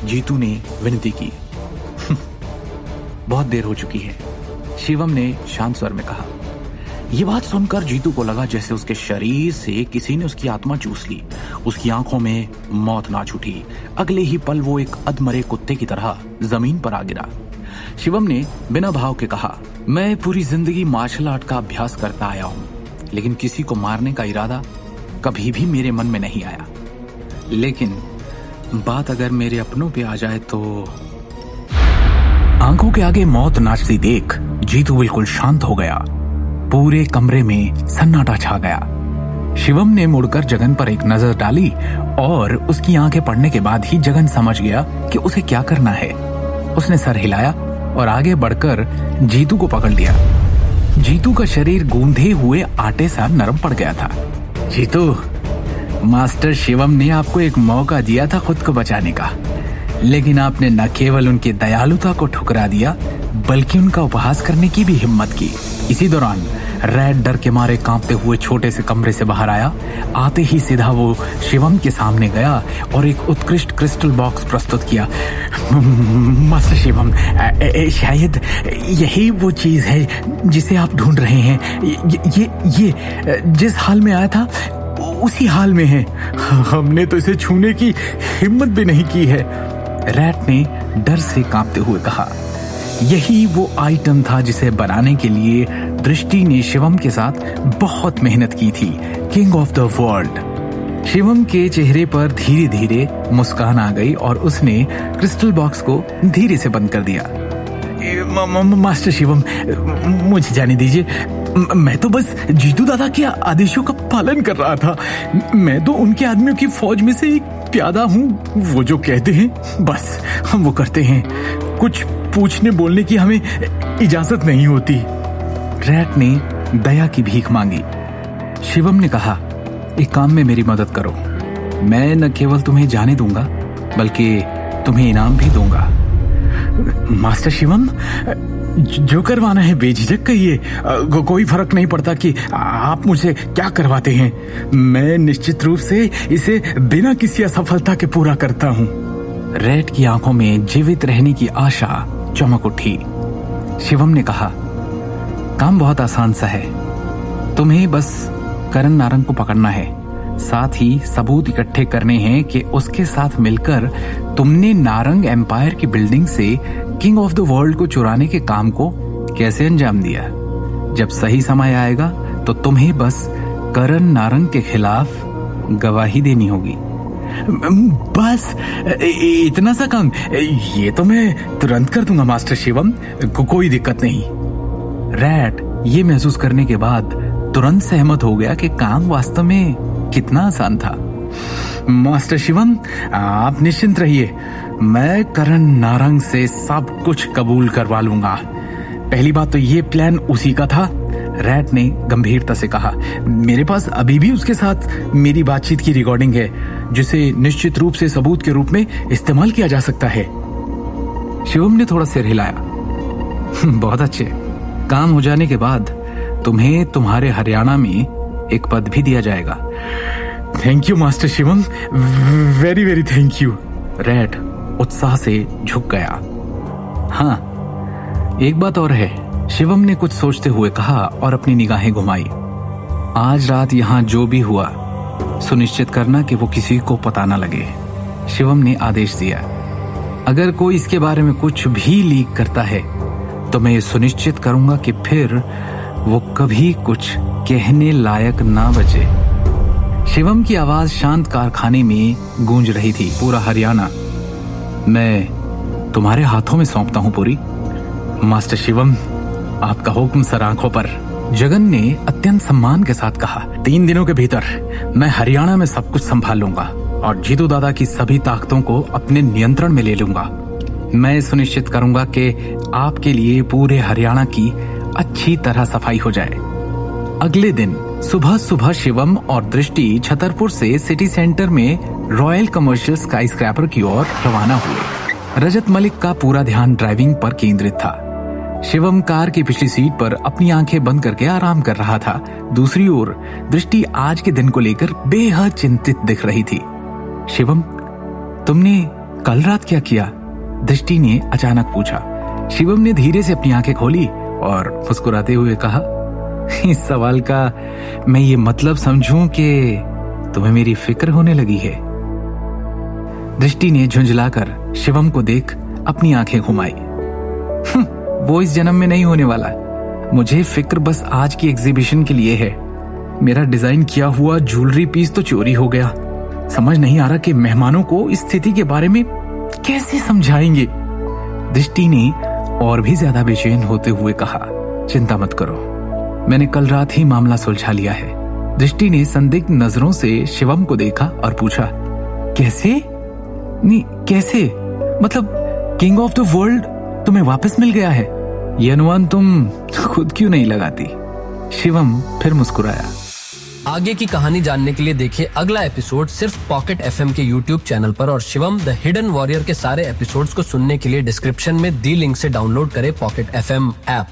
जीतू ने विनती की। बहुत देर हो चुकी है, शिवम ने शांत स्वर में कहा। यह बात सुनकर जीतू को लगा जैसे उसके शरीर से किसी ने उसकी आत्मा चूस ली। उसकी आंखों में मौत नाच उठी। अगले ही पल वो एक अधमरे कुत्ते की तरह जमीन पर आ गिरा। शिवम ने बिना भाव के कहा, मैं पूरी जिंदगी मार्शल आर्ट का अभ्यास करता आया हूं, लेकिन किसी को मारने का इरादा कभी भी मेरे मन में नहीं आया। लेकिन बात अगर मेरे अपनों पे आ जाए तो। आंखों के आगे मौत नाचती देख जीतू बिल्कुल शांत हो गया। पूरे कमरे में सन्नाटा छा गया। शिवम ने मुड़कर जगन पर एक नजर डाली और उसकी आंखें पड़ने के बाद ही जगन समझ गया कि उसे क्या करना है। उसने सर हिलाया और आगे बढ़कर जीतू को पकड़ लिया। जीतू का शरीर गूंधे हुए आटे सा नरम पड़ गया था। जीतू, मास्टर शिवम ने आपको एक मौका दिया था खुद को बचाने का, लेकिन आपने न केवल उनकी दयालुता को ठुकरा दिया बल्कि उनका उपहास करने की भी हिम्मत की। इसी दौरान रैट डर के मारे कांपते हुए छोटे से कमरे से बाहर आया। आते ही सीधा वो शिवम के सामने गया और एक उत्कृष्ट क्रिस्टल बॉक्स प्रस्तुत किया। मास्टर शिवम, शायद यही वो चीज है जिसे आप ढूंढ रहे हैं। ये जिस हाल में आया था उसी हाल में है। हमने तो इसे छूने की हिम्मत भी नहीं की है, रैट ने डर से कांपते हुए कहा। यही वो आइटम था जिसे बनाने के लिए दृष्टि ने शिवम के साथ बहुत मेहनत की थी। King of the world. Shivam के चेहरे पर धीरे धीरे मुस्कान आ गई और उसने क्रिस्टल बॉक्स को धीरे से बंद कर दिया। मास्टर शिवम, मुझे जाने दीजिए। मैं तो बस जीतू दादा के आदेशों का पालन कर रहा था। मैं तो उनके आदमियों की फौज में से एक प्यादा हूँ। वो जो कहते हैं बस हम वो करते हैं। कुछ पूछने बोलने की हमें इजाजत नहीं होती। रैट ने दया की भीख मांगी। शिवम ने कहा, एक काम में मेरी मदद करो। मैं न केवल तुम्हें जाने दूंगा बल्कि तुम्हें इनाम भी दूंगा। मास्टर शिवम, जो करवाना है बेझिझक कहिए। कोई फर्क नहीं पड़ता कि आप मुझे क्या करवाते हैं। मैं निश्चित रूप से इसे बिना किसी असफलता के पूरा करता हूँ। रैट की आंखों में जीवित रहने की आशा चमक उठी। शिवम ने कहा, काम बहुत आसान सा है। तुम्हें बस करण नारंग को पकड़ना है, साथ ही सबूत इकट्ठे करने हैं कि उसके साथ मिलकर तुमने नारंग एम्पायर की बिल्डिंग से किंग ऑफ द वर्ल्ड को चुराने के काम को कैसे अंजाम दिया। जब सही समय आएगा तो तुम्हें बस करण नारंग के खिलाफ गवाही देनी होगी। बस इतना सा काम? ये तो मैं तुरंत कर दूंगा मास्टर शिवम, कोई दिक्कत नहीं। रैट ये महसूस करने के बाद तुरंत सहमत हो गया कि काम वास्तव में कितना आसान था। मास्टर शिवम, आप निश्चिंत रहिए, मैं करण नारंग से सब कुछ कबूल करवा लूंगा। पहली बात तो ये प्लान उसी का था, रैट ने गंभीरता से कहा। मेरे पास अभी भी उसके साथ मेरी बातचीत की रिकॉर्डिंग है, जिसे निश्चित रूप से सबूत के रूप में इस्तेमाल किया जा सकता है। शिवम ने थोड़ा सिर हिलाया। बहुत अच्छे। काम हो जाने के बाद तुम्हें तुम्हारे हरियाणा में एक पद भी दिया जाएगा। Thank you master Shivam, very very thank you. Rat उत्साह से झुक गया। हाँ, एक बात और है, शिवम ने कुछ सोचते हुए कहा और अपनी निगाहें घुमाई। आज रात यहाँ जो भी हुआ सुनिश्चित करना कि वो किसी को पता न लगे। शिवम ने आदेश दिया। अगर कोई इसके बारे में कुछ भी लीक करता है तो मैं ये सुनिश्चित करूंगा कि फिर वो कभी कुछ कहने लायक ना बचे। शिवम की आवाज शांत कारखाने में गूंज रही थी। पूरा हरियाणा मैं तुम्हारे हाथों में सौंपता हूं पूरी। मास्टर शिवम, आपका हुक्म सर आंखों पर, जगन ने अत्यंत सम्मान के साथ कहा। 3 दिनों के भीतर मैं हरियाणा में सब कुछ संभाल लूंगा और जीतू दादा की सभी ताकतों को अपने नियंत्रण में ले लूंगा। मैं सुनिश्चित करूंगा कि आपके लिए पूरे हरियाणा की अच्छी तरह सफाई हो जाए। अगले दिन सुबह सुबह शिवम और दृष्टि छतरपुर से सिटी सेंटर में रॉयल कमर्शियल स्काई स्क्रैपर की ओर रवाना हुए। रजत मलिक का पूरा ध्यान ड्राइविंग पर केंद्रित था। शिवम कार की पिछली सीट पर अपनी आंखें बंद करके आराम कर रहा था। दूसरी ओर दृष्टि आज के दिन को लेकर बेहद चिंतित दिख रही थी। शिवम, तुमने कल रात क्या किया? दृष्टि ने अचानक पूछा। शिवम ने धीरे से अपनी आंखें खोली और मुस्कुराते हुए कहा, इस सवाल का मैं ये मतलब समझूं कि तुम्हें मेरी फिक्र होने लगी है। दृष्टि ने झुंझलाकर शिवम को देख अपनी आंखें घुमाई। वो इस जन्म में नहीं होने वाला। मुझे फिक्र बस आज की एग्जीबिशन के लिए है। मेरा डिजाइन किया हुआ ज्वेलरी पीस तो चोरी हो गया। समझ नहीं आ रहा कि मेहमानों को इस स्थिति के बारे में कैसे समझाएंगे। दृष्टि ने और भी ज्यादा बेचैन होते हुए कहा, चिंता मत करो, मैंने कल रात ही मामला सुलझा लिया है। दृष्टि ने संदिग्ध नजरों से शिवम को देखा और पूछा, कैसे? नहीं, कैसे? मतलब किंग ऑफ द वर्ल्ड तुम्हें वापस मिल गया है? ये अनुमान तुम खुद क्यों नहीं लगाती? शिवम फिर मुस्कुराया। आगे की कहानी जानने के लिए देखिए अगला एपिसोड सिर्फ पॉकेट एफएम के YouTube चैनल पर, और शिवम द हिडन वॉरियर के सारे एपिसोड्स को सुनने के लिए डिस्क्रिप्शन में दी लिंक से डाउनलोड करें पॉकेट एफएम ऐप।